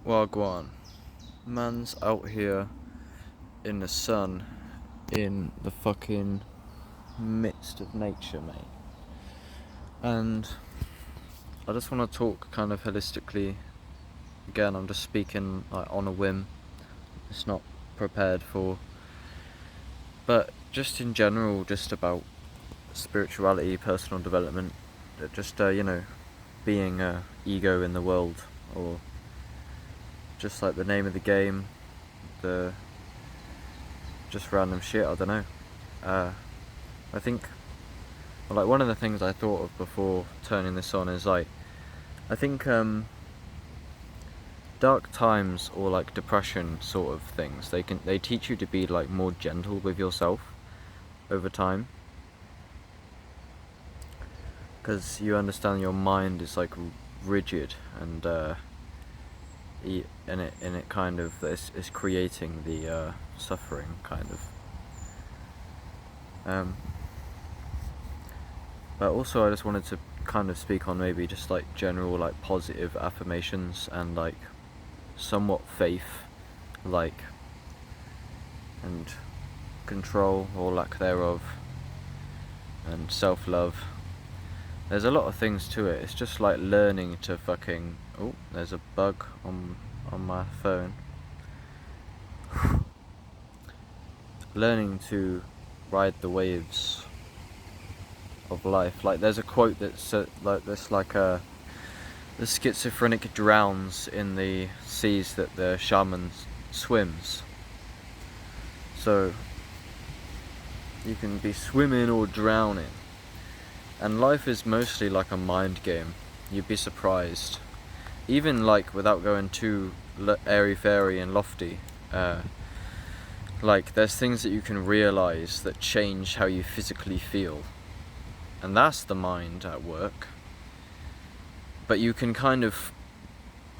Wagwan. Man's out here in the sun, in the fucking midst of nature, mate. And I just want to talk kind of holistically. Again, I'm just speaking like on a whim. It's not prepared for. But just in general, just about spirituality, personal development, just being a ego in the world, or just like the name of the game, the just random shit. I don't know. I think like one of the things I thought of before turning this on is like, I think dark times or like depression sort of things, they teach you to be like more gentle with yourself over time, because you understand your mind is like rigid and it kind of is creating the suffering kind of. But also I just wanted to kind of speak on maybe just like general like positive affirmations and like somewhat faith, like, and control or lack thereof, and self-love. There's a lot of things to it. It's just like learning to fucking... Oh, there's a bug on my phone. Learning to ride the waves of life. Like there's a quote that's like this, like the schizophrenic drowns in the seas that the shaman swims. So you can be swimming or drowning. And life is mostly like a mind game. You'd be surprised. Even like without going too airy-fairy and lofty, like there's things that you can realise that change how you physically feel. And that's the mind at work. But you can kind of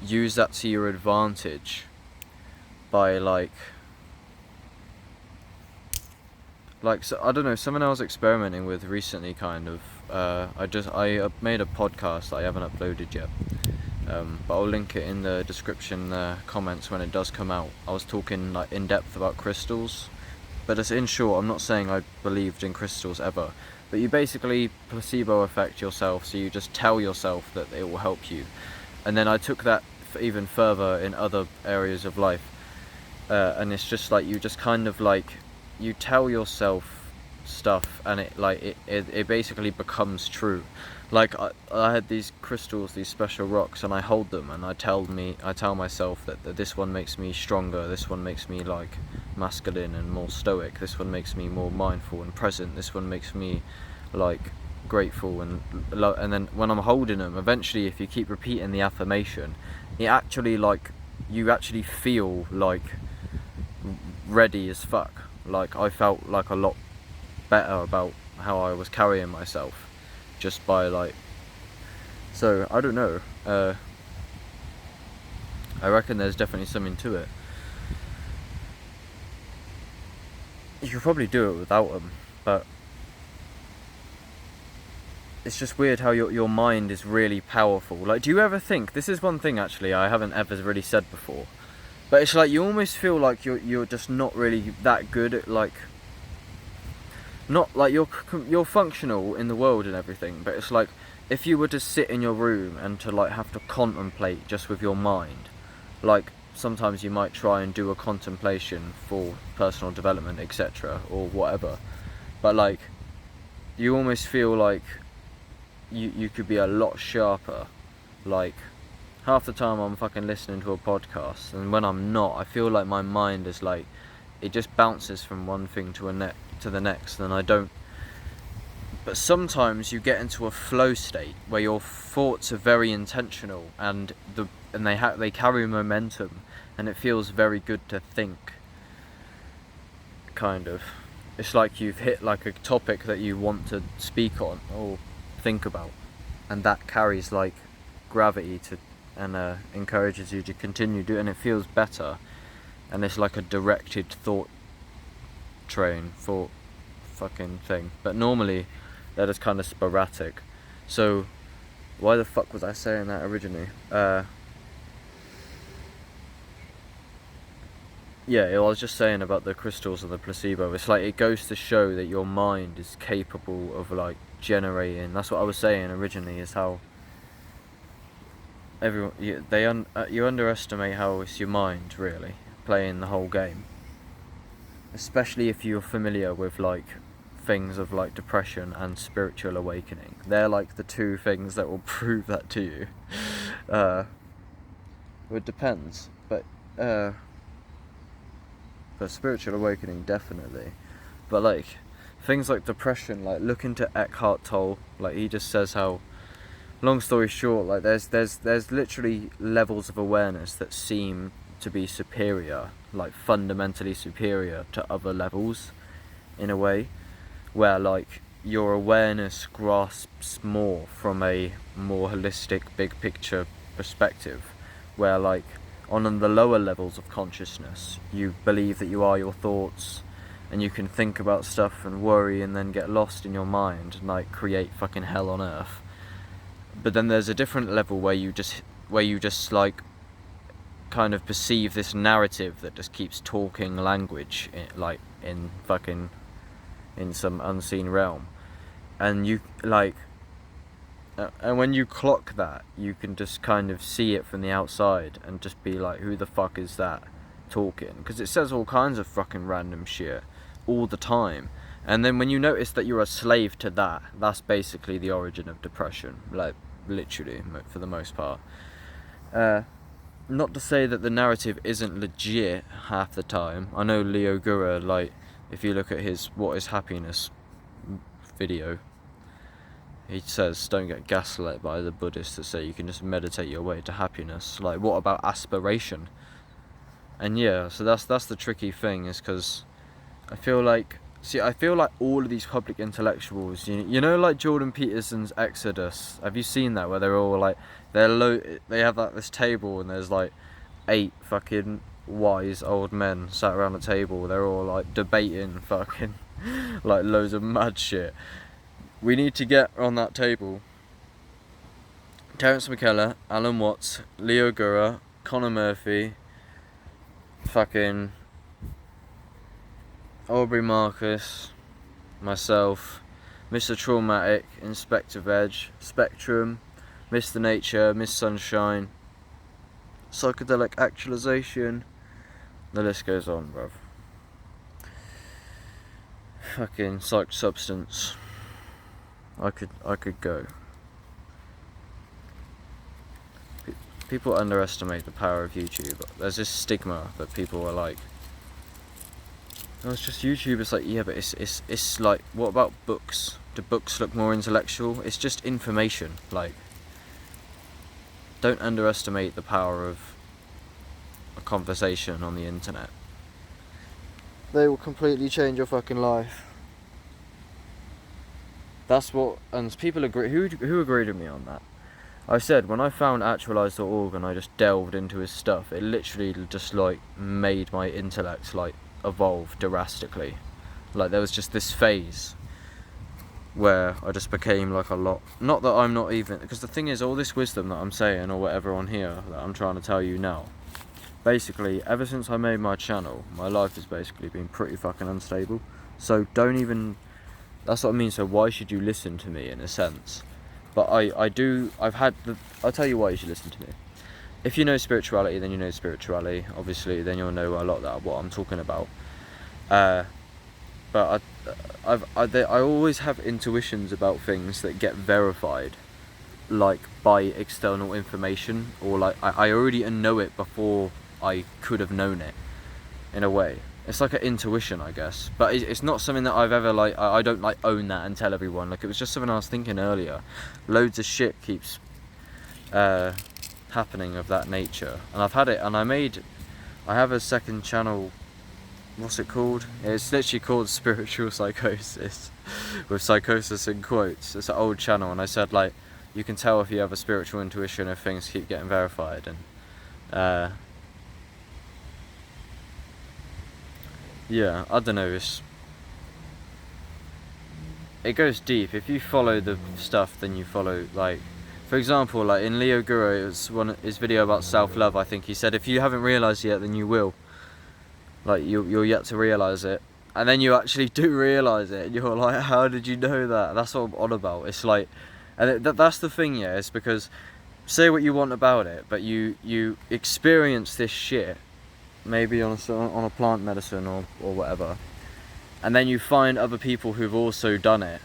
use that to your advantage by so I don't know, something I was experimenting with recently kind of, I made a podcast that I haven't uploaded yet, but I'll link it in the description comments when it does come out. I was talking like in depth about crystals, but as in short, I'm not saying I believed in crystals ever, but you basically placebo effect yourself, so you just tell yourself that it will help you. And then I took that even further in other areas of life, and it's just like you just kind of like, you tell yourself stuff and it basically becomes true. Like I had these crystals, these special rocks, and I hold them and I tell myself that this one makes me stronger, this one makes me like masculine and more stoic, this one makes me more mindful and present, this one makes me like grateful and then when I'm holding them, eventually if you keep repeating the affirmation, it actually like, you actually feel like ready as fuck. Like I felt like a lot better about how I was carrying myself just by like, so I don't know, I reckon there's definitely something to it. You could probably do it without them, but it's just weird how your mind is really powerful. Like, do you ever think, this is one thing actually I haven't ever really said before, but it's like you almost feel like you're just not really that good at like, not like you're functional in the world and everything, but it's like if you were to sit in your room and to like have to contemplate just with your mind, like sometimes you might try and do a contemplation for personal development, etc., or whatever, but like you almost feel like you could be a lot sharper. Like half the time I'm fucking listening to a podcast, and when I'm not, I feel like my mind is like, it just bounces from one thing to the next, and I don't. But sometimes you get into a flow state where your thoughts are very intentional and they carry momentum, and it feels very good to think. Kind of, it's like you've hit like a topic that you want to speak on or think about, and that carries like gravity to, and encourages you to continue doing, and it feels better, and it's like a directed thought train for fucking thing. But normally they're just kind of sporadic. So why the fuck was I saying that originally? yeah, I was just saying about the crystals and the placebo. It's like it goes to show that your mind is capable of like generating. That's what I was saying originally. Is how everyone you underestimate how it's your mind really playing the whole game. Especially if you're familiar with like things of like depression and spiritual awakening. They're like the two things that will prove that to you. Well, it depends, but spiritual awakening definitely. But like things like depression, like look into Eckhart Tolle. Like he just says how, long story short, like there's literally levels of awareness that seem to be superior, like fundamentally superior to other levels, in a way, where like your awareness grasps more from a more holistic, big picture perspective, where like on the lower levels of consciousness you believe that you are your thoughts, and you can think about stuff and worry and then get lost in your mind and like create fucking hell on earth. But then there's a different level where you just like kind of perceive this narrative that just keeps talking language like in fucking in some unseen realm, and you like and when you clock that, you can just kind of see it from the outside and just be like, who the fuck is that talking? Because it says all kinds of fucking random shit all the time. And then when you notice that you're a slave to that, that's basically the origin of depression, like literally for the most part. Not to say that the narrative isn't legit half the time. I know Leo Gura, like if you look at his What is Happiness video, he says don't get gaslit by the Buddhists that say you can just meditate your way to happiness. Like, what about aspiration? And yeah, so that's the tricky thing, is because I feel like all of these public intellectuals, you know, like Jordan Peterson's Exodus. Have you seen that, where they're all like, they have like this table and there's like 8 fucking wise old men sat around the table. They're all like debating fucking like loads of mad shit. We need to get on that table Terence McKellar, Alan Watts, Leo Gura, Connor Murphy, fucking Aubrey Marcus, myself, Mr. Traumatic, Inspector Veg, Spectrum, Mr. Nature, Miss Sunshine, Psychedelic Actualization. The list goes on, bruv. Fucking Psych Substance. I could go. People underestimate the power of YouTube. There's this stigma that people are like, oh, it's just YouTube. It's like, yeah, but it's like, what about books? Do books look more intellectual? It's just information. Like, don't underestimate the power of a conversation on the internet. They will completely change your fucking life. That's what, and people agree. Who agreed with me on that? I said when I found Actualize.org and I just delved into his stuff, it literally just like made my intellect like evolve drastically. Like, there was just this phase where I just became like a lot. Not that I'm not even, because the thing is, all this wisdom that I'm saying or whatever on here that I'm trying to tell you now, basically ever since I made my channel, my life has basically been pretty fucking unstable. So don't even, that's what I mean. So why should you listen to me, in a sense? But I'll tell you why you should listen to me. If you know spirituality, then you know spirituality. Obviously, then you'll know a lot about what I'm talking about. But I always have intuitions about things that get verified, like by external information, or like I already know it before I could have known it, in a way. It's like an intuition, I guess, but it's not something that I've ever like. I don't like own that and tell everyone. Like, it was just something I was thinking earlier. Loads of shit keeps happening of that nature, and I've had it. And I have a second channel. What's it called? It's literally called Spiritual Psychosis, with psychosis in quotes. It's an old channel, and I said, like, you can tell if you have a spiritual intuition if things keep getting verified, and yeah, I don't know, it goes deep. If you follow the stuff, then you follow, like, for example, like in Leo Guru, it was his video about self-love, I think he said, if you haven't realised yet, then you will. Like you're yet to realise it, and then you actually do realise it, and you're like, how did you know that? That's what I'm on about. It's like, and that's the thing, yeah. It's because, say what you want about it, but you experience this shit, maybe on a plant medicine or whatever, and then you find other people who've also done it,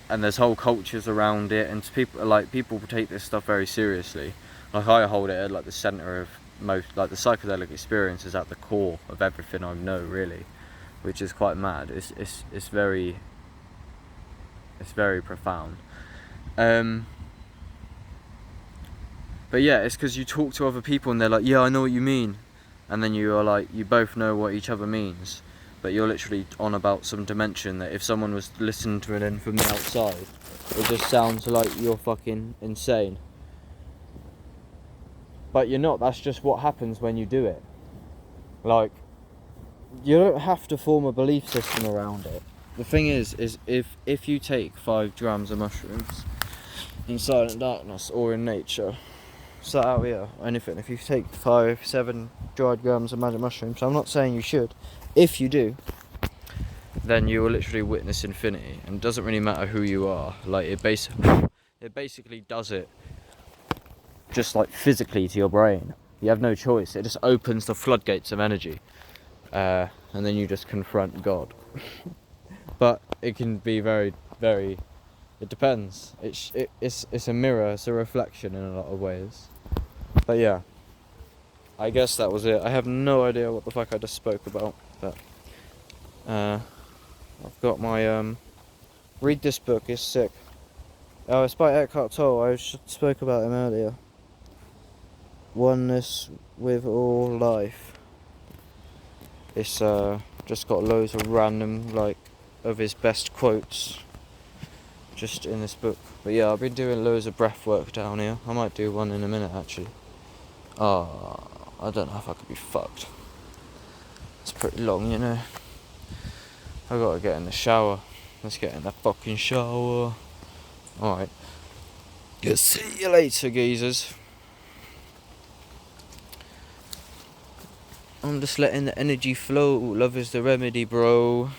and there's whole cultures around it, and people take this stuff very seriously. Like I hold it at like the center of most, like the psychedelic experience is at the core of everything I know, really, which is quite mad. It's very profound. But yeah, it's because you talk to other people and they're like, yeah, I know what you mean, and then you are like, you both know what each other means, but you're literally on about some dimension that if someone was listening to it in from the outside, it just sounds like you're fucking insane. But you're not. That's just what happens when you do it. Like, you don't have to form a belief system around it. The thing is if you take 5 grams of mushrooms in silent darkness or in nature, sat out here, anything, if you take 5-7 dried grams of magic mushrooms, I'm not saying you should, if you do, then you will literally witness infinity, and it doesn't really matter who you are. Like, it basically does it just like physically to your brain. You have no choice. It just opens the floodgates of energy, and then you just confront God. But it can be very, very, it depends. It's a mirror, it's a reflection in a lot of ways. But yeah, I guess that was it. I have no idea what the fuck I just spoke about, but I've got my read this book, it's sick. Oh, it's by Eckhart Tolle. I spoke about him earlier. Oneness with all life. It's just got loads of random, like, of his best quotes just in this book. But yeah, I've been doing loads of breath work down here. I might do one in a minute, actually. I don't know if I could be fucked. It's pretty long, you know. I gotta get in the shower. Let's get in the fucking shower. Alright. See you later, geezers. I'm just letting the energy flow. Love is the remedy, bro.